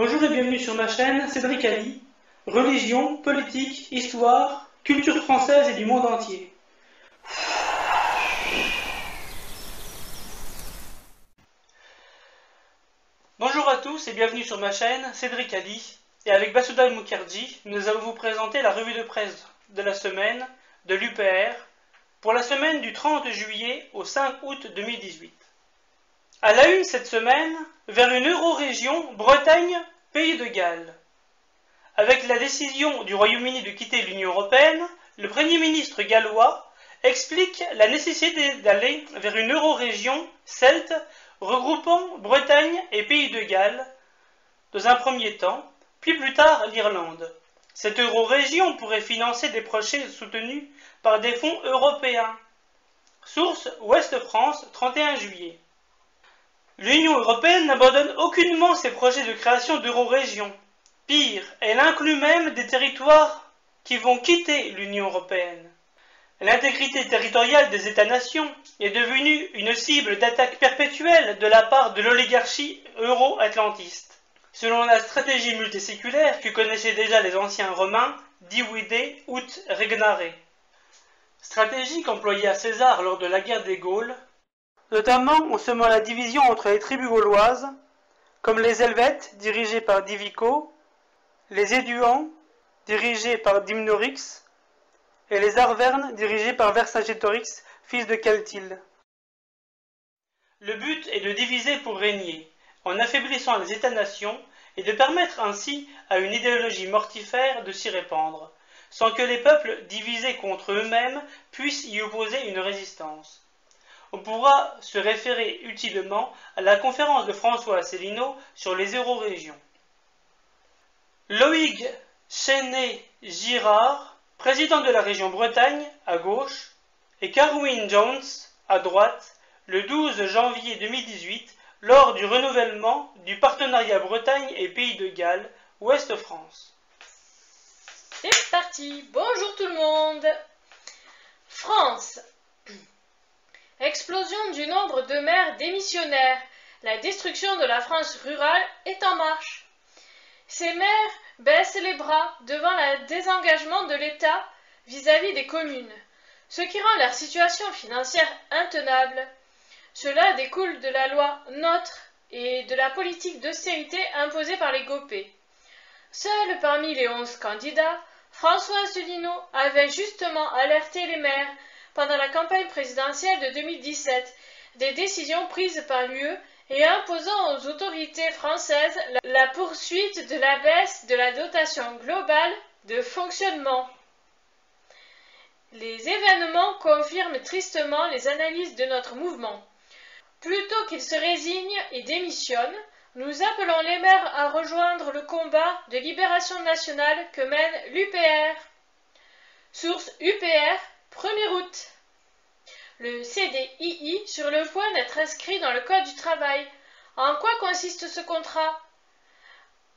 Bonjour et bienvenue sur ma chaîne Cédric Ali, religion, politique, histoire, culture française et du monde entier. Bonjour à tous et bienvenue sur ma chaîne Cédric Ali, et avec Bassouda Mukherjee, nous allons vous présenter la revue de presse de la semaine de l'UPR pour la semaine du 30 juillet au 5 août 2018. À la une cette semaine, vers une eurorégion, Bretagne, Pays de Galles. Avec la décision du Royaume-Uni de quitter l'Union européenne, le Premier ministre gallois explique la nécessité d'aller vers une eurorégion celte regroupant Bretagne et Pays de Galles, dans un premier temps, puis plus tard l'Irlande. Cette eurorégion pourrait financer des projets soutenus par des fonds européens. Source Ouest France, 31 juillet. L'Union européenne n'abandonne aucunement ses projets de création d'eurorégions. Pire, elle inclut même des territoires qui vont quitter l'Union européenne. L'intégrité territoriale des États-nations est devenue une cible d'attaque perpétuelle de la part de l'oligarchie euro-atlantiste. Selon la stratégie multiséculaire que connaissaient déjà les anciens Romains, divide ut regnare. Stratégie qu'employa à César lors de la guerre des Gaules, notamment en semant la division entre les tribus gauloises, comme les Helvètes, dirigés par Divico, les Éduans, dirigés par Dimnorix, et les Arvernes, dirigés par Vercingétorix, fils de Caltile. Le but est de diviser pour régner, en affaiblissant les États-nations, et de permettre ainsi à une idéologie mortifère de s'y répandre, sans que les peuples divisés contre eux-mêmes puissent y opposer une résistance. On pourra se référer utilement à la conférence de François Asselineau sur les eurorégions. Loïg Chenet-Girard, président de la région Bretagne, à gauche, et Carwyn Jones, à droite, le 12 janvier 2018, lors du renouvellement du partenariat Bretagne et Pays de Galles, Ouest France. C'est parti, bonjour tout le monde. France. Explosion du nombre de maires démissionnaires. La destruction de la France rurale est en marche. Ces maires baissent les bras devant le désengagement de l'État vis-à-vis des communes, ce qui rend leur situation financière intenable. Cela découle de la loi NOTRe et de la politique d'austérité imposée par les Gopé. Seul parmi les 11 candidats, François Asselineau avait justement alerté les maires pendant la campagne présidentielle de 2017 des décisions prises par l'UE et imposant aux autorités françaises la poursuite de la baisse de la dotation globale de fonctionnement. Les événements confirment tristement les analyses de notre mouvement. Plutôt qu'ils se résignent et démissionnent, nous appelons les maires à rejoindre le combat de libération nationale que mène l'UPR. Source UPR, 1er août. Le CDII sur le point d'être inscrit dans le Code du travail. En quoi consiste ce contrat?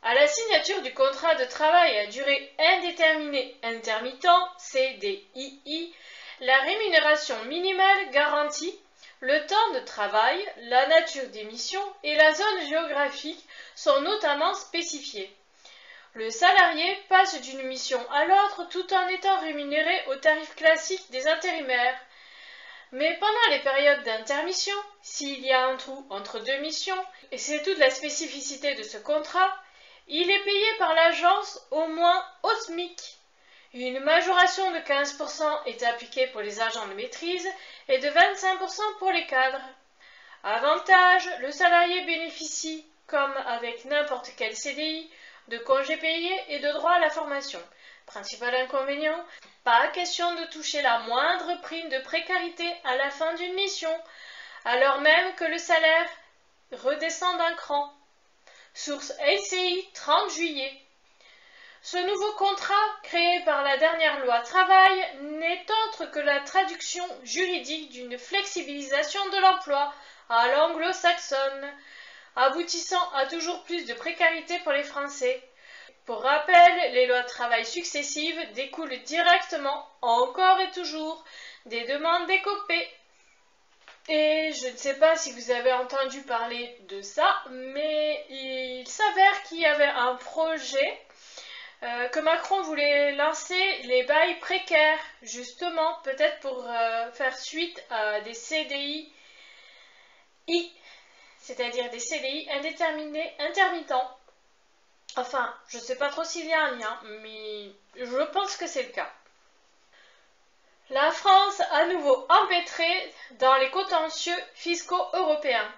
À la signature du contrat de travail à durée indéterminée intermittent, CDII, la rémunération minimale garantie, le temps de travail, la nature des missions et la zone géographique sont notamment spécifiés. Le salarié passe d'une mission à l'autre tout en étant rémunéré au tarif classique des intérimaires. Mais pendant les périodes d'intermission, s'il y a un trou entre deux missions, et c'est toute la spécificité de ce contrat, il est payé par l'agence au moins au SMIC. Une majoration de 15% est appliquée pour les agents de maîtrise et de 25% pour les cadres. Avantage, le salarié bénéficie, comme avec n'importe quel CDI, de congés payés et de droit à la formation. Principal inconvénient, pas question de toucher la moindre prime de précarité à la fin d'une mission, alors même que le salaire redescend d'un cran. Source LCI, 30 juillet. Ce nouveau contrat, créé par la dernière loi travail, n'est autre que la traduction juridique d'une flexibilisation de l'emploi à l'anglo-saxonne, aboutissant à toujours plus de précarité pour les Français. Pour rappel, les lois de travail successives découlent directement, encore et toujours, des demandes des Copé. Et je ne sais pas si vous avez entendu parler de ça, mais il s'avère qu'il y avait un projet que Macron voulait lancer, les bails précaires, justement, peut-être pour faire suite à des CDI, c'est-à-dire des CDI indéterminés, intermittents. Enfin, je ne sais pas trop s'il y a un lien, mais je pense que c'est le cas. La France à nouveau empêtrée dans les contentieux fiscaux européens.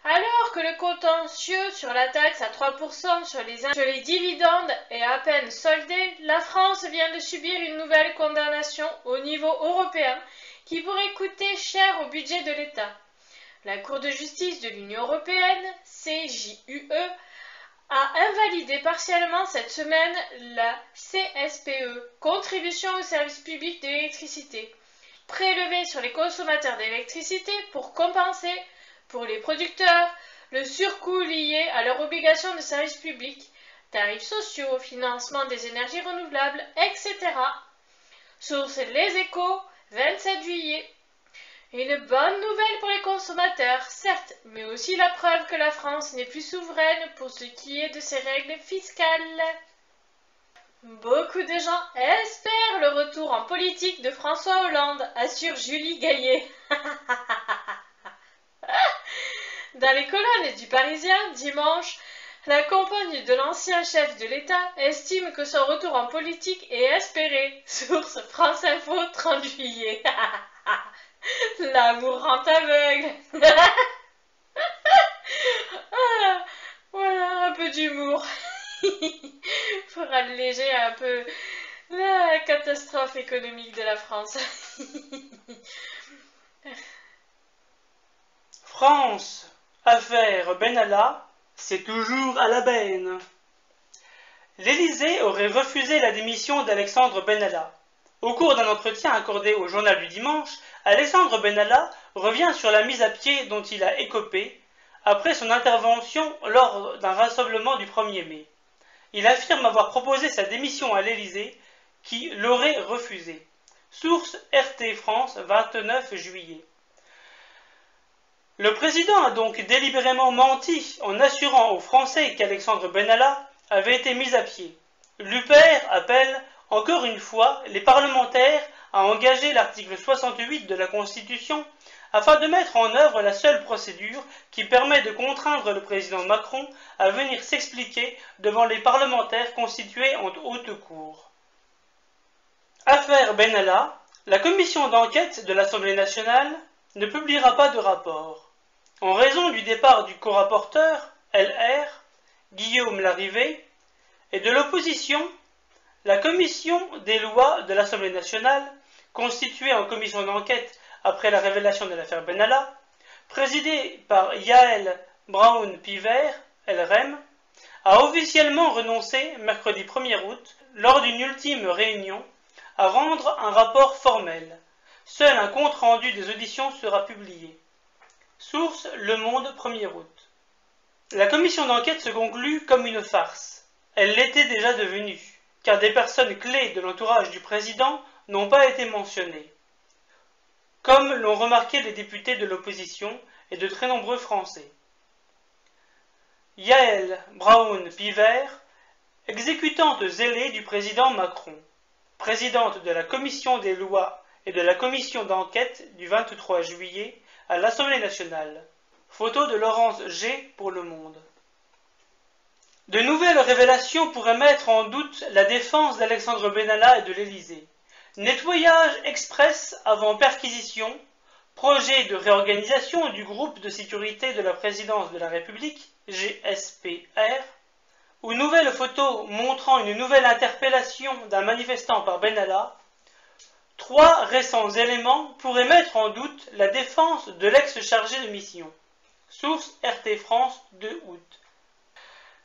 Alors que le contentieux sur la taxe à 3% sur les dividendes est à peine soldé, la France vient de subir une nouvelle condamnation au niveau européen qui pourrait coûter cher au budget de l'État. La Cour de justice de l'Union européenne, CJUE, a invalidé partiellement cette semaine la CSPE, contribution au service public de l'électricité, prélevée sur les consommateurs d'électricité pour compenser, pour les producteurs, le surcoût lié à leur obligation de service public, tarifs sociaux, financement des énergies renouvelables, etc. Source Les Échos, 27 juillet. Une bonne nouvelle pour les consommateurs, certes, mais aussi la preuve que la France n'est plus souveraine pour ce qui est de ses règles fiscales. Beaucoup de gens espèrent le retour en politique de François Hollande, assure Julie Gaillet. Dans les colonnes du Parisien, dimanche, la compagne de l'ancien chef de l'État estime que son retour en politique est espéré. Source France Info, 30 juillet. L'amour rend aveugle. Voilà, un peu d'humour pour alléger un peu la catastrophe économique de la France. France, affaire Benalla, c'est toujours à la benne. L'Élysée aurait refusé la démission d'Alexandre Benalla. Au cours d'un entretien accordé au Journal du Dimanche, Alexandre Benalla revient sur la mise à pied dont il a écopé après son intervention lors d'un rassemblement du 1er mai. Il affirme avoir proposé sa démission à l'Élysée, qui l'aurait refusée. Source RT France, 29 juillet. Le président a donc délibérément menti en assurant aux Français qu'Alexandre Benalla avait été mis à pied. L'UPR appelle, encore une fois, les parlementaires à engager l'article 68 de la Constitution afin de mettre en œuvre la seule procédure qui permet de contraindre le président Macron à venir s'expliquer devant les parlementaires constitués en haute cour. Affaire Benalla, la commission d'enquête de l'Assemblée nationale ne publiera pas de rapport. En raison du départ du corapporteur, LR, Guillaume Larrivé, et de l'opposition, la commission des lois de l'Assemblée nationale, constituée en commission d'enquête après la révélation de l'affaire Benalla, présidée par Yael Braun-Piver, LREM, a officiellement renoncé mercredi 1er août, lors d'une ultime réunion, à rendre un rapport formel. Seul un compte-rendu des auditions sera publié. Source Le Monde, 1er août. La commission d'enquête se conclut comme une farce. Elle l'était déjà devenue, car des personnes clés de l'entourage du président n'ont pas été mentionnées, comme l'ont remarqué les députés de l'opposition et de très nombreux Français. Yael Braun-Piver, exécutante zélée du président Macron, présidente de la commission des lois et de la commission d'enquête du 23 juillet à l'Assemblée nationale. Photo de Laurence G. pour Le Monde. De nouvelles révélations pourraient mettre en doute la défense d'Alexandre Benalla et de l'Élysée. Nettoyage express avant perquisition, projet de réorganisation du groupe de sécurité de la présidence de la République, GSPR, ou nouvelles photos montrant une nouvelle interpellation d'un manifestant par Benalla, trois récents éléments pourraient mettre en doute la défense de l'ex-chargé de mission. Source RT France, 2 août.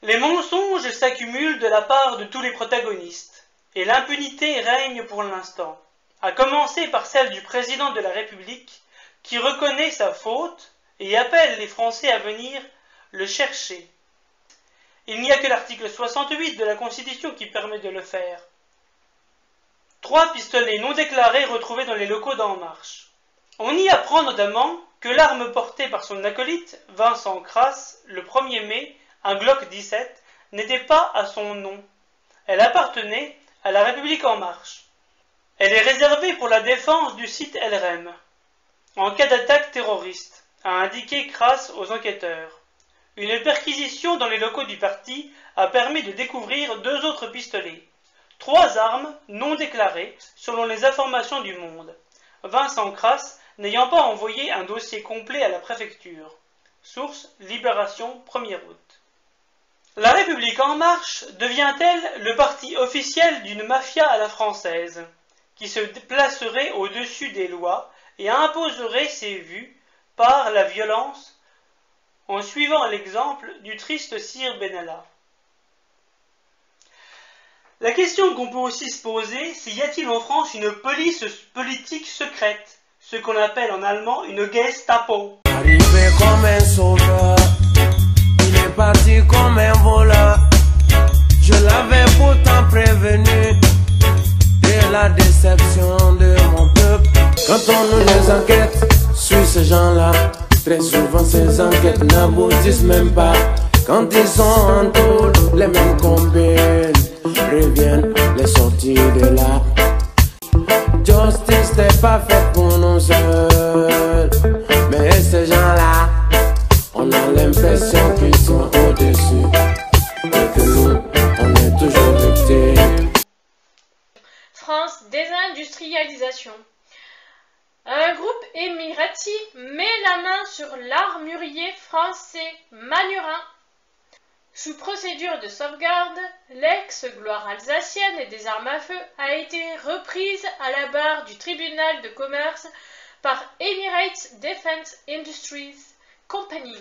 Les mensonges s'accumulent de la part de tous les protagonistes, et l'impunité règne pour l'instant, à commencer par celle du président de la République, qui reconnaît sa faute et appelle les Français à venir le chercher. Il n'y a que l'article 68 de la Constitution qui permet de le faire. 3 pistolets non déclarés retrouvés dans les locaux d'En Marche. On y apprend notamment que l'arme portée par son acolyte, Vincent Crasse, le 1er mai, un Glock 17, n'était pas à son nom. Elle appartenait à la République en marche. Elle est réservée pour la défense du site LRM, en cas d'attaque terroriste, a indiqué Crasse aux enquêteurs. Une perquisition dans les locaux du parti a permis de découvrir 2 autres pistolets. 3 armes non déclarées selon les informations du Monde. Vincent Crasse n'ayant pas envoyé un dossier complet à la préfecture. Source Libération 1er août. La République en marche devient-elle le parti officiel d'une mafia à la française, qui se placerait au-dessus des lois et imposerait ses vues par la violence en suivant l'exemple du triste Sir Benalla? La question qu'on peut aussi se poser, c'est y a-t-il en France une police politique secrète, ce qu'on appelle en allemand une Gestapo? Arrivé comme un sauveur, il est parti comme un voleur. Je l'avais pourtant prévenu de la déception de mon peuple. Quand on nous les enquête sur ces gens-là, très souvent ces enquêtes n'aboutissent même pas. Quand ils sont en taule, les mêmes combines reviennent les sorties de là. Justice n'est pas faite pour nous seuls, mais ces gens-là, on a l'impression qu'ils sont au-dessus et que nous, on est toujours victimes. France, désindustrialisation. Un groupe émirati met la main sur l'armurier français Manurin. Sous procédure de sauvegarde, l'ex-gloire alsacienne des armes à feu a été reprise à la barre du tribunal de commerce par Emirates Defense Industries Company.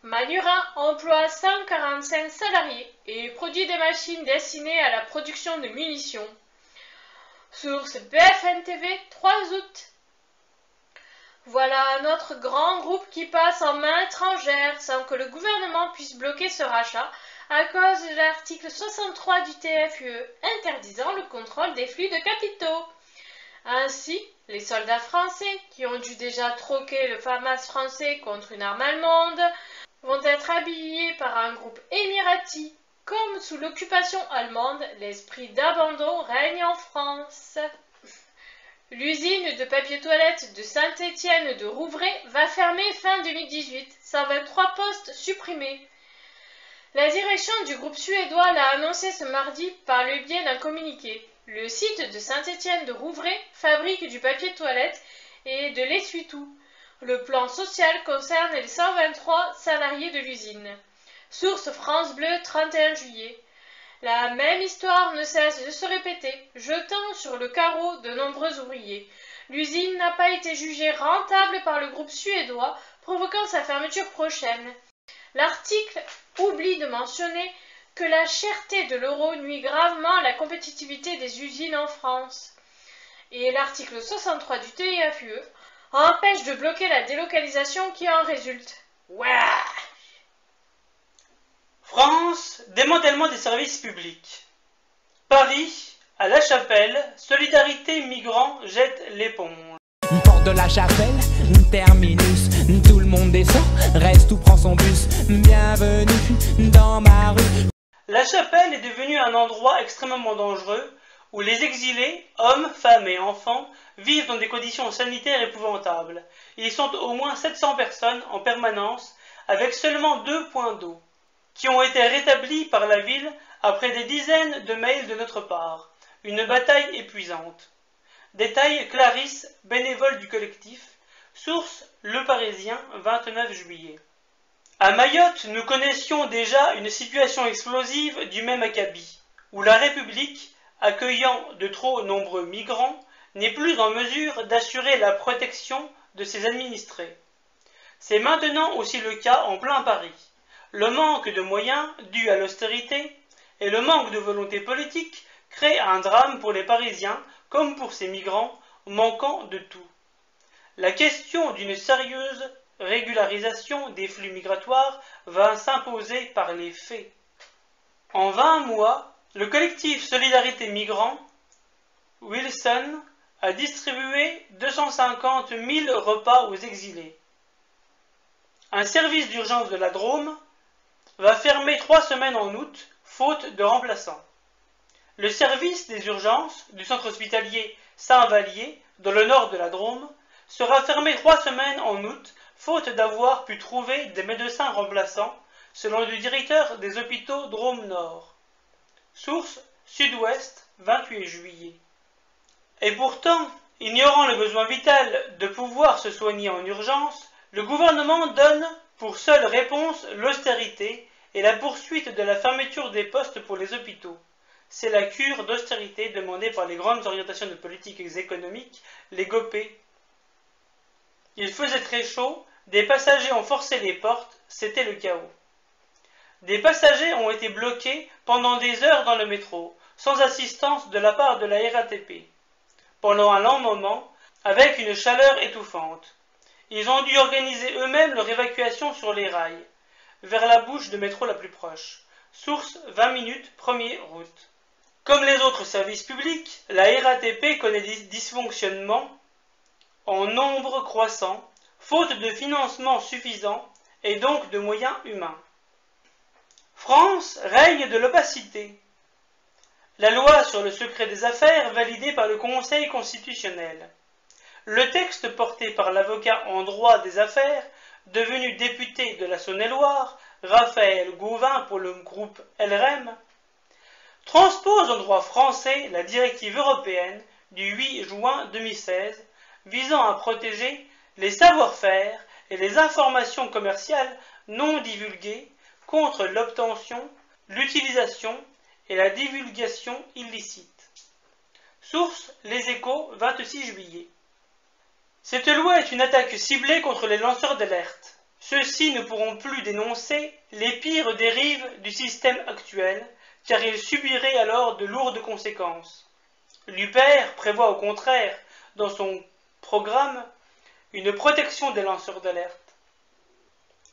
Manurin emploie 145 salariés et produit des machines destinées à la production de munitions. Source BFM TV, 3 août. Voilà un autre grand groupe qui passe en main étrangère sans que le gouvernement puisse bloquer ce rachat à cause de l'article 63 du TFUE interdisant le contrôle des flux de capitaux. Ainsi, les soldats français, qui ont dû déjà troquer le FAMAS français contre une arme allemande, vont être habillés par un groupe émirati. Comme sous l'occupation allemande, l'esprit d'abandon règne en France. L'usine de papier toilette de Saint-Étienne de Rouvray va fermer fin 2018, 123 postes supprimés. La direction du groupe suédois l'a annoncé ce mardi par le biais d'un communiqué. Le site de Saint-Étienne de Rouvray fabrique du papier toilette et de l'essuie-tout. Le plan social concerne les 123 salariés de l'usine. Source France Bleu, 31 juillet. La même histoire ne cesse de se répéter, jetant sur le carreau de nombreux ouvriers. L'usine n'a pas été jugée rentable par le groupe suédois, provoquant sa fermeture prochaine. L'article oublie de mentionner que la cherté de l'euro nuit gravement à la compétitivité des usines en France. Et l'article 63 du TFUE empêche de bloquer la délocalisation qui en résulte. Ouah! France, démantèlement des services publics. Paris, à La Chapelle, Solidarité Migrants jette l'éponge. Porte de la Chapelle, terminus, tout le monde descend, reste ou prend son bus, bienvenue dans ma rue. La Chapelle est devenue un endroit extrêmement dangereux où les exilés, hommes, femmes et enfants, vivent dans des conditions sanitaires épouvantables. Ils sont au moins 700 personnes en permanence, avec seulement 2 points d'eau, qui ont été rétablis par la ville après des dizaines de mails de notre part. Une bataille épuisante. Détaille Clarisse, bénévole du collectif. Source Le Parisien, 29 juillet. À Mayotte, nous connaissions déjà une situation explosive du même acabit, où la République, accueillant de trop nombreux migrants, n'est plus en mesure d'assurer la protection de ses administrés. C'est maintenant aussi le cas en plein Paris. Le manque de moyens dû à l'austérité et le manque de volonté politique créent un drame pour les Parisiens comme pour ces migrants manquant de tout. La question d'une sérieuse régularisation des flux migratoires va s'imposer par les faits. En 20 mois, le collectif Solidarité Migrants, Wilson, a distribué 250 000 repas aux exilés. Un service d'urgence de la Drôme va fermer 3 semaines en août, faute de remplaçants. Le service des urgences du centre hospitalier Saint-Vallier, dans le nord de la Drôme, sera fermé 3 semaines en août, faute d'avoir pu trouver des médecins remplaçants, selon le directeur des hôpitaux Drôme Nord. Source Sud-Ouest, 28 juillet. Et pourtant, ignorant le besoin vital de pouvoir se soigner en urgence, le gouvernement donne pour seule réponse l'austérité et la poursuite de la fermeture des postes pour les hôpitaux. C'est la cure d'austérité demandée par les grandes orientations de politique économique, les GOPÉ. Il faisait très chaud, des passagers ont forcé les portes, c'était le chaos. Des passagers ont été bloqués pendant des heures dans le métro, sans assistance de la part de la RATP. Pendant un long moment, avec une chaleur étouffante. Ils ont dû organiser eux-mêmes leur évacuation sur les rails, vers la bouche de métro la plus proche. Source 20 minutes, 1er route. Comme les autres services publics, la RATP connaît des dysfonctionnements en nombre croissant, faute de financement suffisant et donc de moyens humains. France règne de l'opacité. La loi sur le secret des affaires validée par le Conseil constitutionnel. Le texte porté par l'avocat en droit des affaires, devenu député de la Saône-et-Loire, Raphaël Gauvain pour le groupe LREM, transpose en droit français la directive européenne du 8 juin 2016 visant à protéger les savoir-faire et les informations commerciales non divulguées contre l'obtention, l'utilisation et la divulgation illicite. Source Les Échos, 26 juillet. Cette loi est une attaque ciblée contre les lanceurs d'alerte. Ceux-ci ne pourront plus dénoncer les pires dérives du système actuel, car ils subiraient alors de lourdes conséquences. L'UPR prévoit au contraire, dans son programme, une protection des lanceurs d'alerte.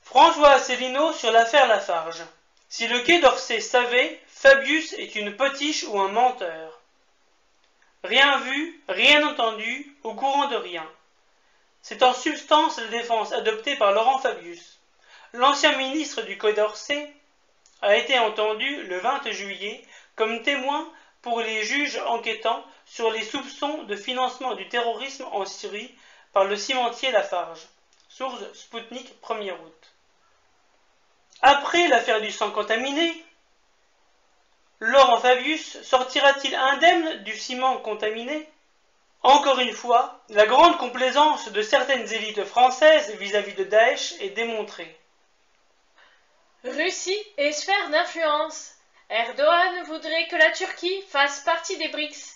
François Asselineau sur l'affaire Lafarge. Si le Quai d'Orsay savait, Fabius est une potiche ou un menteur. Rien vu, rien entendu, au courant de rien. C'est en substance la défense adoptée par Laurent Fabius. L'ancien ministre du Quai d'Orsay a été entendu le 20 juillet comme témoin pour les juges enquêtant sur les soupçons de financement du terrorisme en Syrie par le cimentier Lafarge. Source Sputnik, 1er août. Après l'affaire du sang contaminé, Laurent Fabius sortira-t-il indemne du ciment contaminé? Encore une fois, la grande complaisance de certaines élites françaises vis-à-vis de Daesh est démontrée. Russie et sphère d'influence. Erdogan voudrait que la Turquie fasse partie des BRICS.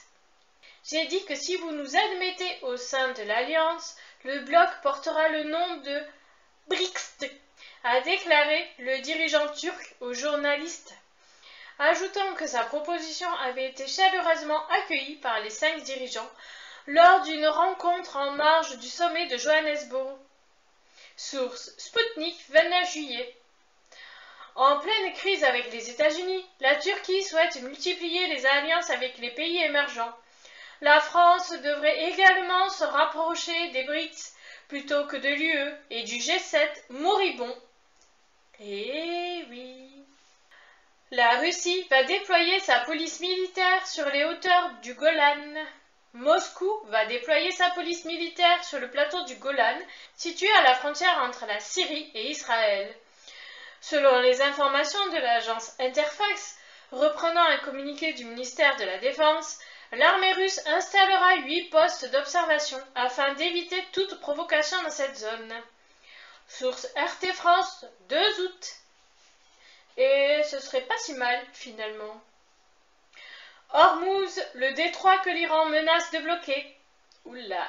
J'ai dit que si vous nous admettez au sein de l'Alliance, le bloc portera le nom de BRICS, a déclaré le dirigeant turc aux journalistes, ajoutant que sa proposition avait été chaleureusement accueillie par les 5 dirigeants lors d'une rencontre en marge du sommet de Johannesburg. Source Sputnik, 29 juillet. En pleine crise avec les États-Unis, la Turquie souhaite multiplier les alliances avec les pays émergents. La France devrait également se rapprocher des BRICS plutôt que de l'UE et du G7 moribond. Eh oui. La Russie va déployer sa police militaire sur les hauteurs du Golan. Moscou va déployer sa police militaire sur le plateau du Golan, situé à la frontière entre la Syrie et Israël. Selon les informations de l'agence Interfax, reprenant un communiqué du ministère de la Défense, l'armée russe installera 8 postes d'observation afin d'éviter toute provocation dans cette zone. Source RT France, 2 août. Et ce serait pas si mal, finalement. Hormuz, le détroit que l'Iran menace de bloquer. Oula.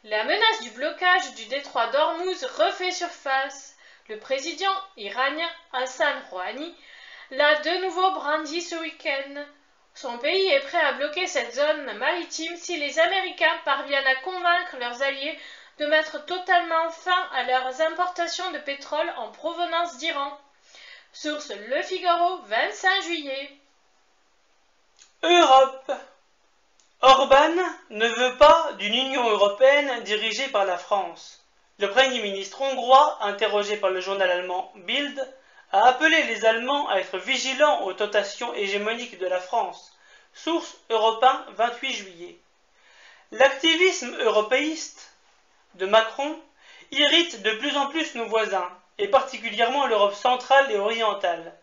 La menace du blocage du détroit d'Hormuz refait surface. Le président iranien Hassan Rouhani l'a de nouveau brandi ce week-end. Son pays est prêt à bloquer cette zone maritime si les Américains parviennent à convaincre leurs alliés de mettre totalement fin à leurs importations de pétrole en provenance d'Iran. Source Le Figaro, 25 juillet. Europe. Orban ne veut pas d'une Union européenne dirigée par la France. Le Premier ministre hongrois, interrogé par le journal allemand Bild, a appelé les Allemands à être vigilants aux tentations hégémoniques de la France. Source Europe 1, 28 juillet. L'activisme européiste de Macron irrite de plus en plus nos voisins, et particulièrement l'Europe centrale et orientale.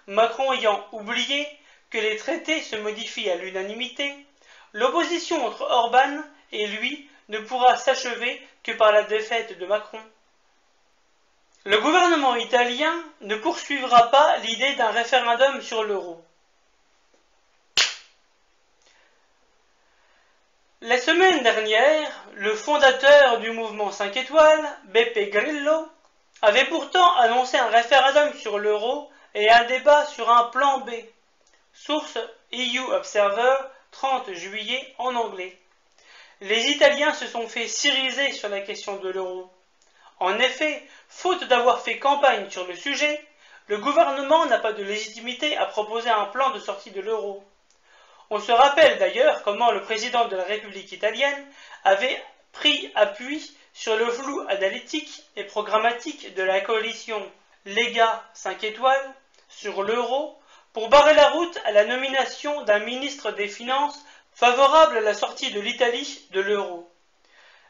Macron ayant oublié que les traités se modifient à l'unanimité, l'opposition entre Orban et lui ne pourra s'achever que par la défaite de Macron. Le gouvernement italien ne poursuivra pas l'idée d'un référendum sur l'euro. La semaine dernière, le fondateur du mouvement 5 étoiles, Beppe Grillo, avait pourtant annoncé un référendum sur l'euro et un débat sur un plan B. Source EU Observer, 30 juillet en anglais. Les Italiens se sont fait syriser sur la question de l'euro. En effet, faute d'avoir fait campagne sur le sujet, le gouvernement n'a pas de légitimité à proposer un plan de sortie de l'euro. On se rappelle d'ailleurs comment le président de la République italienne avait pris appui sur le flou analytique et programmatique de la coalition Lega 5 étoiles sur l'euro pour barrer la route à la nomination d'un ministre des Finances favorable à la sortie de l'Italie de l'euro.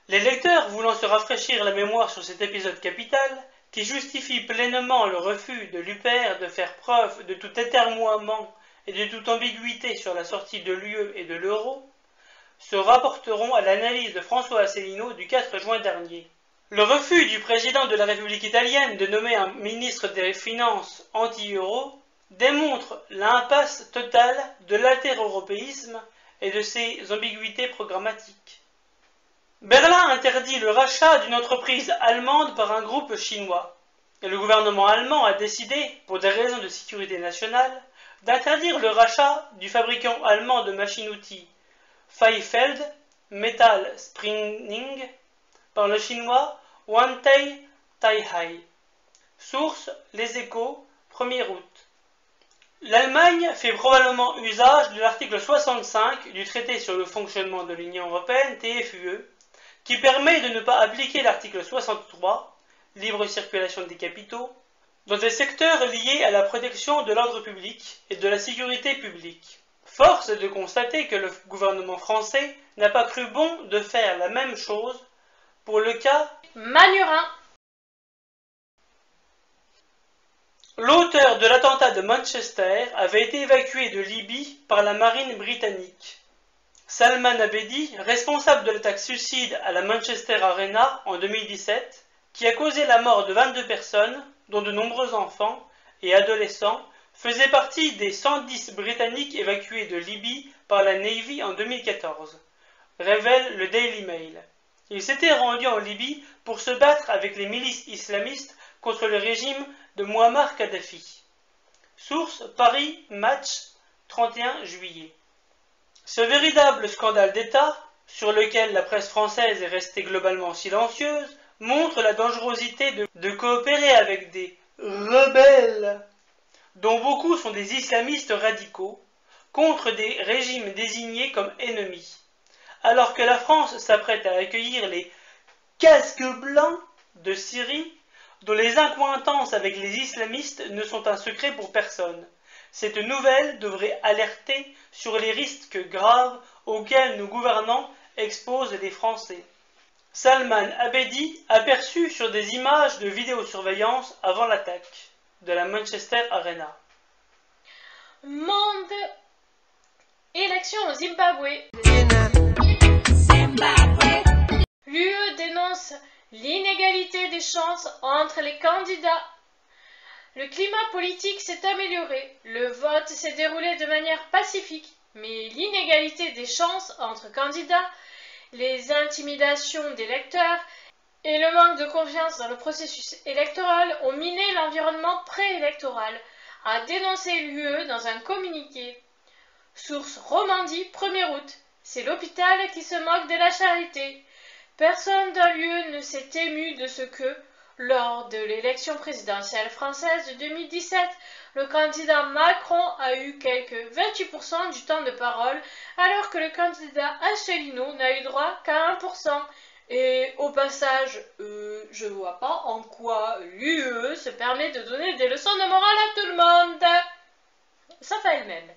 Les lecteurs voulant se rafraîchir la mémoire sur cet épisode capital, qui justifie pleinement le refus de l'UPR de faire preuve de tout atermoiement et de toute ambiguïté sur la sortie de l'UE et de l'euro, se rapporteront à l'analyse de François Asselineau du 4 juin dernier. Le refus du président de la République italienne de nommer un ministre des Finances anti-euro démontre l'impasse totale de l'alter-européisme et de ses ambiguïtés programmatiques. Berlin interdit le rachat d'une entreprise allemande par un groupe chinois. Et le gouvernement allemand a décidé, pour des raisons de sécurité nationale, d'interdire le rachat du fabricant allemand de machines-outils Feifeld Metal Sprinting par le chinois Wantei Taihai. Source Les Échos, 1er août. L'Allemagne fait probablement usage de l'article 65 du traité sur le fonctionnement de l'Union européenne, TFUE, qui permet de ne pas appliquer l'article 63, libre circulation des capitaux, dans des secteurs liés à la protection de l'ordre public et de la sécurité publique. Force est de constater que le gouvernement français n'a pas cru bon de faire la même chose pour le cas Manurin. L'auteur de l'attentat de Manchester avait été évacué de Libye par la marine britannique. Salman Abedi, responsable de l'attaque suicide à la Manchester Arena en 2017, qui a causé la mort de 22 personnes, dont de nombreux enfants et adolescents, faisait partie des 110 Britanniques évacués de Libye par la Navy en 2014, révèle le Daily Mail. Il s'était rendu en Libye pour se battre avec les milices islamistes contre le régime de Muammar Kadhafi. Source Paris Match, 31 juillet. Ce véritable scandale d'État, sur lequel la presse française est restée globalement silencieuse, montre la dangerosité de coopérer avec des rebelles, dont beaucoup sont des islamistes radicaux, contre des régimes désignés comme ennemis. Alors que la France s'apprête à accueillir les casques blancs de Syrie, dont les accointances avec les islamistes ne sont un secret pour personne. Cette nouvelle devrait alerter sur les risques graves auxquels nos gouvernants exposent les Français. Salman Abedi aperçu sur des images de vidéosurveillance avant l'attaque de la Manchester Arena. Monde. Élection au Zimbabwe. L'UE dénonce l'inégalité des chances entre les candidats. Le climat politique s'est amélioré, le vote s'est déroulé de manière pacifique, mais l'inégalité des chances entre candidats, les intimidations des électeurs et le manque de confiance dans le processus électoral ont miné l'environnement préélectoral, a dénoncé l'UE dans un communiqué. Source Romandie, 1er août. C'est l'hôpital qui se moque de la charité. Personne dans l'UE ne s'est ému de ce que, Lors de l'élection présidentielle française de 2017, le candidat Macron a eu quelques 28% du temps de parole, alors que le candidat Asselineau n'a eu droit qu'à 1%. Et au passage, je vois pas en quoi l'UE se permet de donner des leçons de morale à tout le monde. Sauf à elle-même.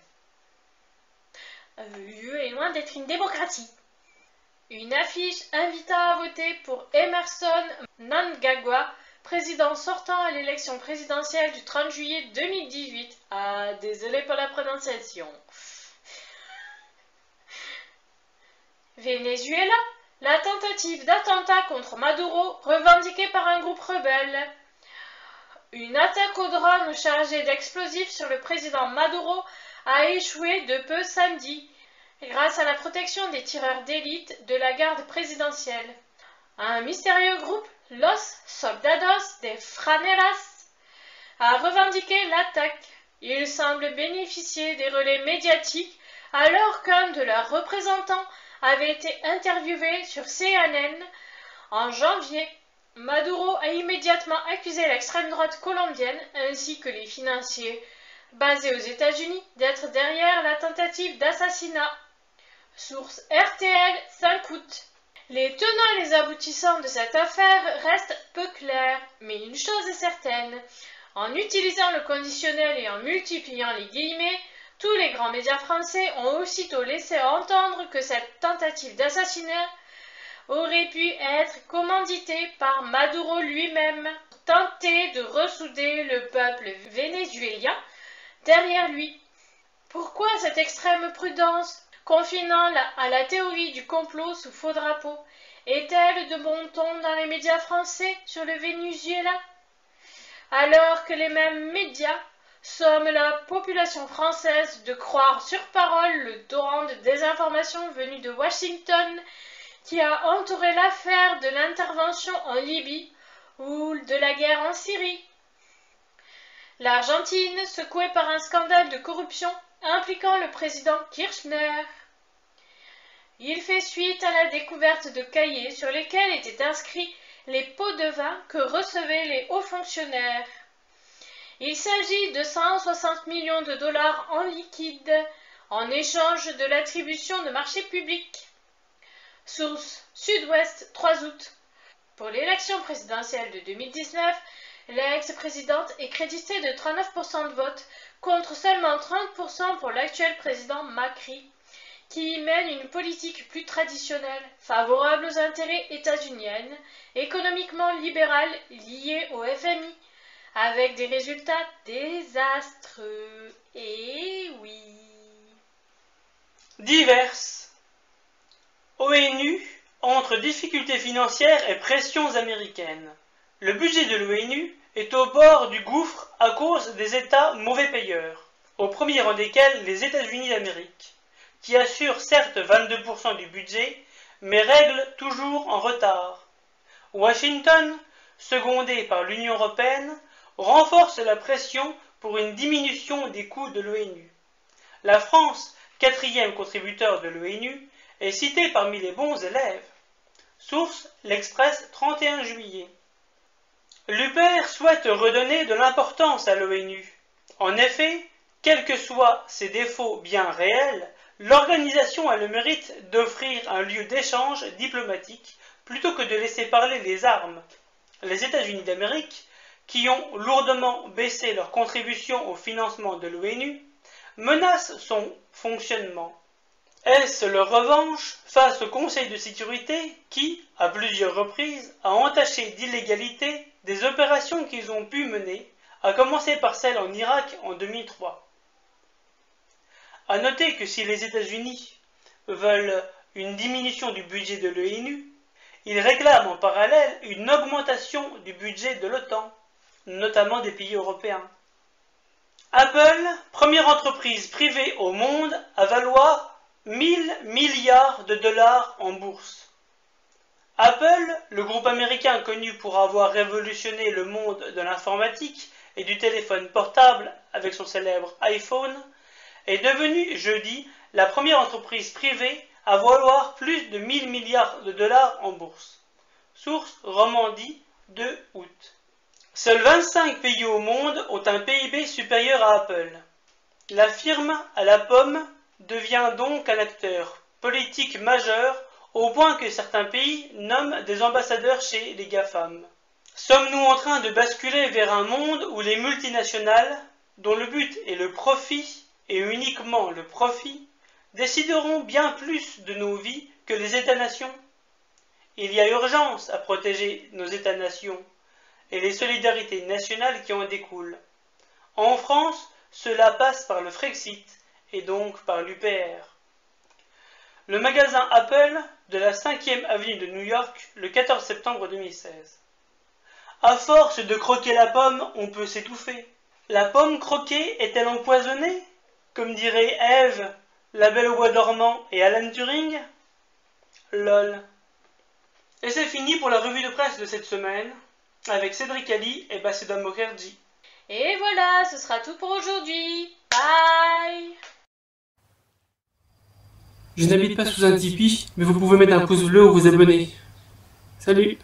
L'UE est loin d'être une démocratie. Une affiche invita à voter pour Emerson Mnangagwa, président sortant à l'élection présidentielle du 30 juillet 2018. Ah, désolé pour la prononciation. Venezuela, la tentative d'attentat contre Maduro revendiquée par un groupe rebelle. Une attaque au drone chargée d'explosifs sur le président Maduro a échoué de peu samedi, grâce à la protection des tireurs d'élite de la garde présidentielle. Un mystérieux groupe, Los Soldados de Franelas, a revendiqué l'attaque. Il semble bénéficier des relais médiatiques alors qu'un de leurs représentants avait été interviewé sur CNN en janvier. Maduro a immédiatement accusé l'extrême droite colombienne ainsi que les financiers basés aux États-Unis d'être derrière la tentative d'assassinat. Source RTL 5 août. Les tenants et les aboutissants de cette affaire restent peu clairs, mais une chose est certaine. En utilisant le conditionnel et en multipliant les guillemets, tous les grands médias français ont aussitôt laissé entendre que cette tentative d'assassinat aurait pu être commanditée par Maduro lui-même, tenter de ressouder le peuple vénézuélien derrière lui. Pourquoi cette extrême prudence, confinant à la théorie du complot sous faux drapeau? Est-elle de bon ton dans les médias français sur le Venezuela? Alors que les mêmes médias somment la population française de croire sur parole le torrent de désinformation venu de Washington qui a entouré l'affaire de l'intervention en Libye ou de la guerre en Syrie. L'Argentine, secouée par un scandale de corruption impliquant le président Kirchner. Il fait suite à la découverte de cahiers sur lesquels étaient inscrits les pots de vin que recevaient les hauts fonctionnaires. Il s'agit de 160 millions de dollars en liquide en échange de l'attribution de marchés publics. Source Sud-Ouest 3 août. Pour l'élection présidentielle de 2019, l'ex-présidente est créditée de 39% de vote contre seulement 30% pour l'actuel président Macri, qui mène une politique plus traditionnelle, favorable aux intérêts états-uniennes, économiquement libérale liée au FMI, avec des résultats désastreux. Et oui. Diverses. ONU entre difficultés financières et pressions américaines. Le budget de l'ONU est au bord du gouffre à cause des États mauvais payeurs, au premier rang desquels les États-Unis d'Amérique, qui assurent certes 22% du budget, mais règlent toujours en retard. Washington, secondé par l'Union européenne, renforce la pression pour une diminution des coûts de l'ONU. La France, quatrième contributeur de l'ONU, est citée parmi les bons élèves. Source L'Express 31 juillet. L'UPR souhaite redonner de l'importance à l'ONU. En effet, quels que soient ses défauts bien réels, l'organisation a le mérite d'offrir un lieu d'échange diplomatique plutôt que de laisser parler les armes. Les États-Unis d'Amérique, qui ont lourdement baissé leur contribution au financement de l'ONU, menacent son fonctionnement. Est-ce leur revanche face au Conseil de sécurité qui, à plusieurs reprises, a entaché d'illégalité des opérations qu'ils ont pu mener, à commencer par celle en Irak en 2003. À noter que si les États-Unis veulent une diminution du budget de l'ONU, ils réclament en parallèle une augmentation du budget de l'OTAN, notamment des pays européens. Apple, première entreprise privée au monde à valoir 1000 milliards de dollars en bourse. Apple, le groupe américain connu pour avoir révolutionné le monde de l'informatique et du téléphone portable avec son célèbre iPhone, est devenu jeudi la première entreprise privée à valoir plus de 1000 milliards de dollars en bourse. Source Romandie 2 août. Seuls 25 pays au monde ont un PIB supérieur à Apple. La firme à la pomme devient donc un acteur politique majeur au point que certains pays nomment des ambassadeurs chez les GAFAM. Sommes-nous en train de basculer vers un monde où les multinationales, dont le but est le profit et uniquement le profit, décideront bien plus de nos vies que les États-nations? Il y a urgence à protéger nos États-nations et les solidarités nationales qui en découlent. En France, cela passe par le Frexit et donc par l'UPR. Le magasin Apple de la 5e avenue de New York, le 14 septembre 2016. À force de croquer la pomme, on peut s'étouffer. La pomme croquée est-elle empoisonnée, comme dirait Ève, La Belle au bois dormant et Alan Turing? Lol. Et c'est fini pour la revue de presse de cette semaine, avec Cédric Ali et Basudam Mukherjee. Et voilà, ce sera tout pour aujourd'hui. Bye! Je n'habite pas sous un Tipeee, mais vous pouvez mettre un pouce bleu ou vous abonner. Salut!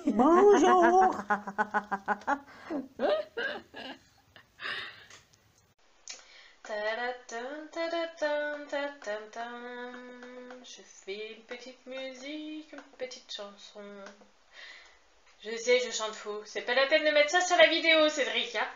Bonjour. Je fais une petite musique, une petite chanson. Je sais, je chante faux. C'est pas la peine de mettre ça sur la vidéo, Cédric, hein.